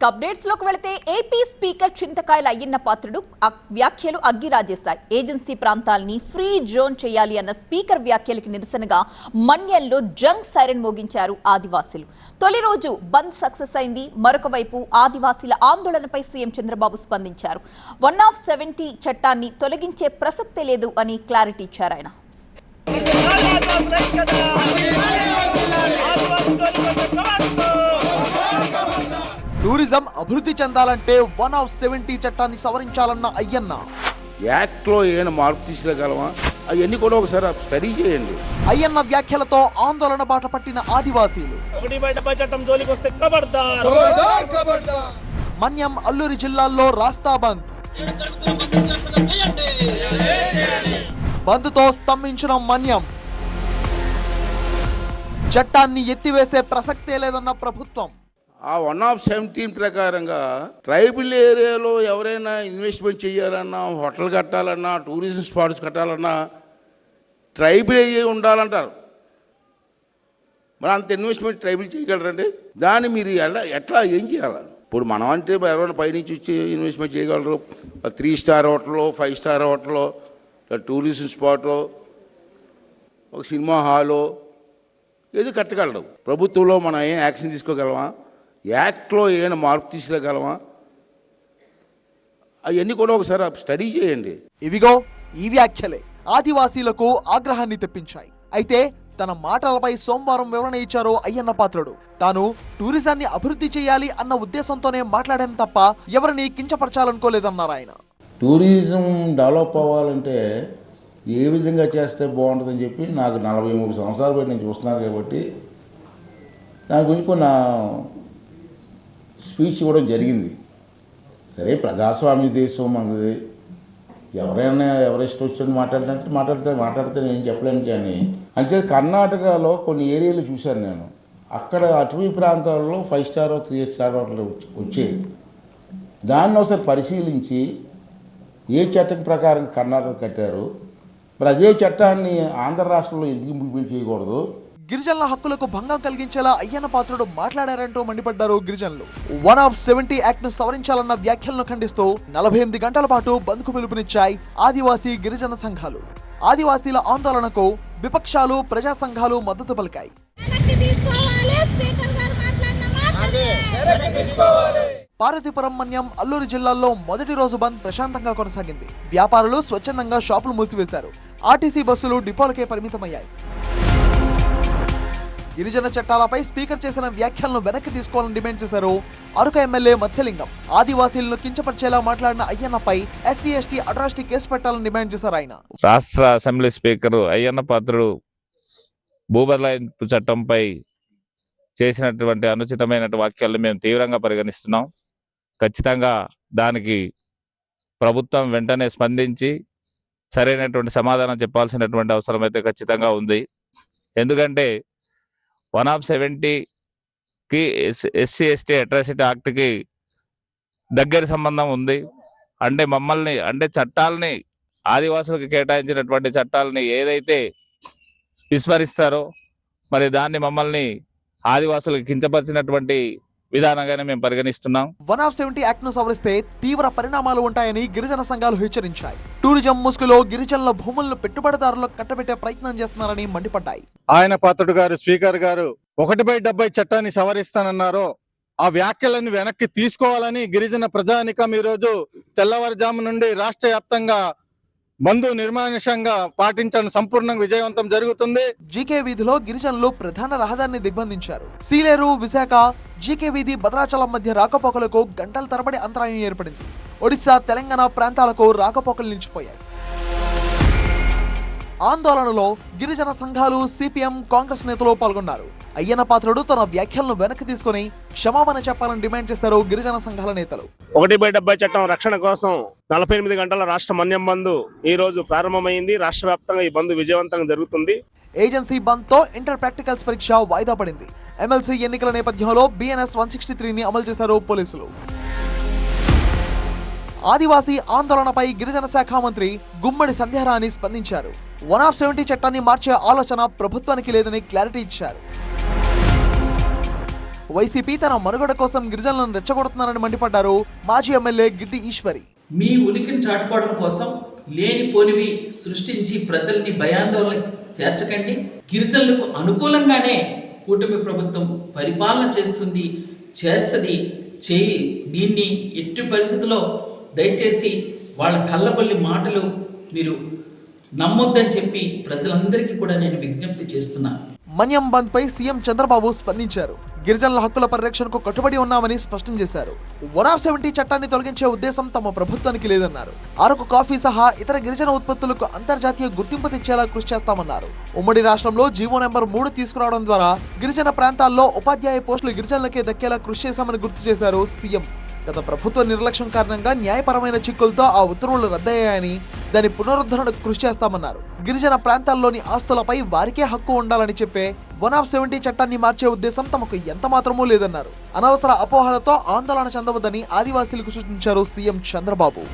Updates లోకి వెళితే AP speaker చింతకాయల అయ్యన్న పాత్రుడు వ్యాఖ్యలు అగ్గిరాజేశాయి. ఏజెన్సీ ప్రాంతాలని ఫ్రీ జోన్ చేయాలి అన్న స్పీకర్ వ్యాఖ్యలకి నిరసనగా మన్యంలో జంగ్ సైరన్ మోగించారు ఆదివాసీలు. తొలి రోజు బంద్ సక్సెస్ అయింది. మరొక వైపు ఆదివాసీల ఆందోళనపై సీఎం చంద్రబాబు స్పందించారు. 170 చట్టాన్ని తొలగించే ప్రసక్తే లేదు అని క్లారిటీ ఇచ్చారు ఆయన. టూరిజం అభివృద్ధి చెందాలంటే 170 చట్టాన్ని సవరించాలన్న అయ్యన్న. యాక్ట్లో ఏమైనా మార్పు తీసుకురాగలమా అవన్నీ కూడా ఒకసారి స్టడీ చేయండి. అయ్యన్న వ్యాఖ్యలతో ఆందోళన బాట పట్టిన ఆదివాసీలు. మన్యం, అల్లూరి జిల్లాల్లో రాస్తా బంద్. బంద్తో స్తంభించిన మన్యం. చట్టాన్ని ఎత్తివేసే ప్రసక్తే లేదన్న ప్రభుత్వం. ఆ 170 ప్రకారంగా ట్రైబల్ ఏరియాలో ఎవరైనా ఇన్వెస్ట్మెంట్ చేయాలన్నా, హోటల్ కట్టాలన్నా, టూరిజం స్పాట్స్ కట్టాలన్నా ట్రైబల్ ఏరియా ఉండాలంటారు. మరి అంత ఇన్వెస్ట్మెంట్ ట్రైబల్ చేయగలరండి? దాన్ని మీరు ఎట్లా ఏం చేయాలి? ఇప్పుడు మనం అంటే ఎవరైనా పైనుంచి వచ్చి ఇన్వెస్ట్మెంట్ చేయగలరు. 3 స్టార్ హోటల్లో, 5 స్టార్ హోటల్లో, టూరిజం స్పాటో, ఒక సినిమా హాలో ఏది కట్టగలరు. ప్రభుత్వంలో మనం ఏం యాక్షన్ తీసుకోగలమా? యాక్ట్లో ఏమైనా మార్పు తీసుకురాగలమా అవన్నీ కూడా ఒకసారి స్టడీ చేయండి. ఇవిగో ఈ వ్యాఖ్యలే ఆదివాసీలకు ఆగ్రహాన్ని తెప్పించాయి. అయితే తన మాటలపై సోమవారం వివరణ ఇచ్చారు అయ్యన్న పాత్రుడు. తాను టూరిజాన్ని అభివృద్ధి చేయాలి అన్న ఉద్దేశంతోనే మాట్లాడాం తప్ప ఎవరిని కించపరచాలనుకోలేదన్నారు ఆయన. టూరిజం డెవలప్ అవ్వాలంటే ఏ విధంగా చేస్తే బాగుంటుందని చెప్పి నాకు 43 సంవత్సరాల బట్టి నేను చూస్తున్నాను కాబట్టి దాని గురించి కొన్ని స్పీచ్ ఇవ్వడం జరిగింది. సరే, ప్రజాస్వామ్య దేశం మనది. ఎవరైనా ఎవరిష్టం వచ్చినట్టు మాట్లాడితే నేను చెప్పలేను. కానీ అంటే కర్ణాటకలో కొన్ని ఏరియాలు చూశాను నేను. అక్కడ అటవీ ప్రాంతాల్లో 5 స్టార్ 3 స్టార్ హోటల్ వచ్చేవి. దాన్ని ఒకసారి పరిశీలించి ఏ చట్టం ప్రకారం కర్ణాటక కట్టారు, మరి అదే చట్టాన్ని ఆంధ్ర రాష్ట్రంలో ఎందుకు ఇంప్లిమెంట్ చేయకూడదు? గిరిజనుల హక్కులకు భంగం కలిగించేలా అయ్యన్న పాత్రుడు మాట్లాడారంటూ మండిపడ్డారు గిరిజనులు. 170 యాక్ట్ ను సవరించాలన్న వ్యాఖ్యలను ఖండిస్తూ 48 గంటల పాటు బంద్కు పిలుపునిచ్చాయి ఆదివాసీ గిరిజన సంఘాలు. ఆదివాసీల ఆందోళనకు విపక్షాలు, ప్రజా సంఘాలు మద్దతు పలికాయి. పార్వతీపురం, మన్యం, అల్లూరి జిల్లాల్లో మొదటి రోజు బంద్ ప్రశాంతంగా కొనసాగింది. వ్యాపారులు స్వచ్ఛందంగా షాపులు మూసివేశారు. ఆర్టీసీ బస్సులు డిపోలకే పరిమితమయ్యాయి. గిరిజన చట్టాలపై స్పీకర్ చేసిన వ్యాఖ్యలను వెనక్కి తీసుకోవాలని డిమాండ్ చేశారు అరకు ఎమ్మెల్యే మత్స్యలింగం. ఆదివాసీలను కించపరిచేలా మాట్లాడిన అయ్యన్నపై SC ST అట్రాసిటీ కేసు పెట్టాలని డిమాండ్ చేశారు ఆయన. రాష్ట్ర అసెంబ్లీ స్పీకర్ అయ్యన్న పాత్రుడు భూబదలాయింపు చట్టంపై చేసినటువంటి అనుచితమైన వ్యాఖ్యలను మేము తీవ్రంగా పరిగణిస్తున్నాం. ఖచ్చితంగా దానికి ప్రభుత్వం వెంటనే స్పందించి సరైనటువంటి సమాధానం చెప్పాల్సినటువంటి అవసరం అయితే ఖచ్చితంగా ఉంది. ఎందుకంటే 170కి SC ST అట్రాసిటీ యాక్ట్కి దగ్గర సంబంధం ఉంది. అంటే మమ్మల్ని చట్టాలని, ఆదివాసులకు కేటాయించినటువంటి చట్టాలని ఏదైతే విస్మరిస్తారో మరి దాన్ని మమ్మల్ని ఆదివాసులకు కించపరిచినటువంటి విధానంగానే మేము పరిగణిస్తున్నాం. 170 యాక్ట్ ను సవరిస్తే తీవ్ర పరిణామాలు ఉంటాయని గిరిజన సంఘాలు హెచ్చరించాయి. టూరిజం ముసుగులో గిరిజనుల భూములను పెట్టుబడిదారులకు కట్టబెట్టే ప్రయత్నం చేస్తున్నారని మండిపడ్డాయి. ఆయన పాత్రుడు గారు, స్పీకర్ గారు 1/70 చట్టాన్ని సవరిస్తానన్నారో ఆ వ్యాఖ్యలను వెనక్కి తీసుకోవాలని గిరిజన ప్రజానికం ఈరోజు తెల్లవారుజాము నుండి రాష్ట్ర వ్యాప్తంగా బంధు నిర్మానుషంగా పాటించడం సంపూర్ణంగా విజయవంతం జరుగుతుంది. జీకే వీధిలో గిరిజనులు ప్రధాన రహదారిని దిగ్బంధించారు. సీలేరు, విశాఖ, జీకే వీధి, భద్రాచలం మధ్య రాకపోకలకు గంటల తరబడి అంతరాయం ఏర్పడింది. ఒడిశా, తెలంగాణ ప్రాంతాలకు రాకపోకలు నిలిచిపోయాయి. ఆందోళనలో గిరిజన సంఘాలు, CPM, కాంగ్రెస్ నేతలు పాల్గొన్నారు. అయ్యన్న పాత్రుడు తన వ్యాఖ్యలను వెనక్కి తీసుకుని క్షమాపణ చెప్పాలని డిమాండ్ చేస్తారు గిరిజన సంఘాల నేతలు. 1/70 చట్టం రక్షణ కోసం 48 గంటల రాష్ట్ర మన్యం బంద్ ఈ రోజు ప్రారంభమైంది. రాష్ట్ర వ్యాప్తంగా ఈ బంద్ విజయవంతంగా జరుగుతుంది. ఏజెన్సీ బంద్ తో ఇంటర్ ప్రాక్టికల్స్ పరీక్ష వాయిదా పడింది. MLC ఎన్నికల నేపథ్యంలో BNS 163ని అమలు చేశారు పోలీసులు. ఆదివాసీ ఆందోళనపై గిరిజన శాఖ మంత్రి గుమ్మడి సంధ్యారాణి స్పందించారు. 170 చట్టాన్ని మార్చే ఆలోచన ప్రభుత్వానికి లేదని క్లారిటీ ఇచ్చారు. వైసీపీ తన మనుగడ కోసం గిరిజనులను రెచ్చగొడుతున్నారని మండిపడ్డారు మాజీ ఎమ్మెల్యే గిడ్డి ఈశ్వరి. మీ ఉనికిని చాటుకోవడం కోసం లేనిపోనివి సృష్టించి ప్రజల్ని భయాందోళన చేర్చకండి. గిరిజనులకు అనుకూలంగానే కూటమి ప్రభుత్వం పరిపాలన చేస్తుంది, చేస్తుంది. దీన్ని ఎట్టి పరిస్థితుల్లో దయచేసి వాళ్ళ కళ్ళబొల్లి మాటలు మీరు నమ్మొద్దని చెప్పి ప్రజలందరికీ కూడా నేను విజ్ఞప్తి చేస్తున్నాను. మన్యం బంద్ పై సీఎం చంద్రబాబు స్పందించారు. గిరిజనుల హక్కుల పరిరక్షణకు కట్టుబడి ఉన్నామని స్పష్టం చేశారు. 170 చట్టాన్ని తొలగించే ఉద్దేశం తమ ప్రభుత్వానికి లేదన్నారు. అరకు కాఫీ సహా ఇతర గిరిజన ఉత్పత్తులకు అంతర్జాతీయ గుర్తింపు తెచ్చేలా కృషి చేస్తామన్నారు. ఉమ్మడి రాష్ట్రంలో జీవో నెంబర్ 3 తీసుకురావడం ద్వారా గిరిజన ప్రాంతాల్లో ఉపాధ్యాయ పోస్టులు గిరిజనులకే దక్కేలా కృషి చేశామని గుర్తు చేశారు సీఎం. గత ప్రభుత్వ నిర్లక్ష్యం కారణంగా న్యాయపరమైన చిక్కులతో ఆ ఉత్తర్వులు రద్దయ్యాయని, దాని పునరుద్ధరణకు కృషి చేస్తామన్నారు. గిరిజన ప్రాంతాల్లోని ఆస్తులపై వారికే హక్కు ఉండాలని చెప్పే 170 చట్టాన్ని మార్చే ఉద్దేశం తమకు ఎంత మాత్రమూ లేదన్నారు. అనవసర అపోహలతో ఆందోళన చెందవద్దని ఆదివాసీలకు సూచించారు సీఎం చంద్రబాబు.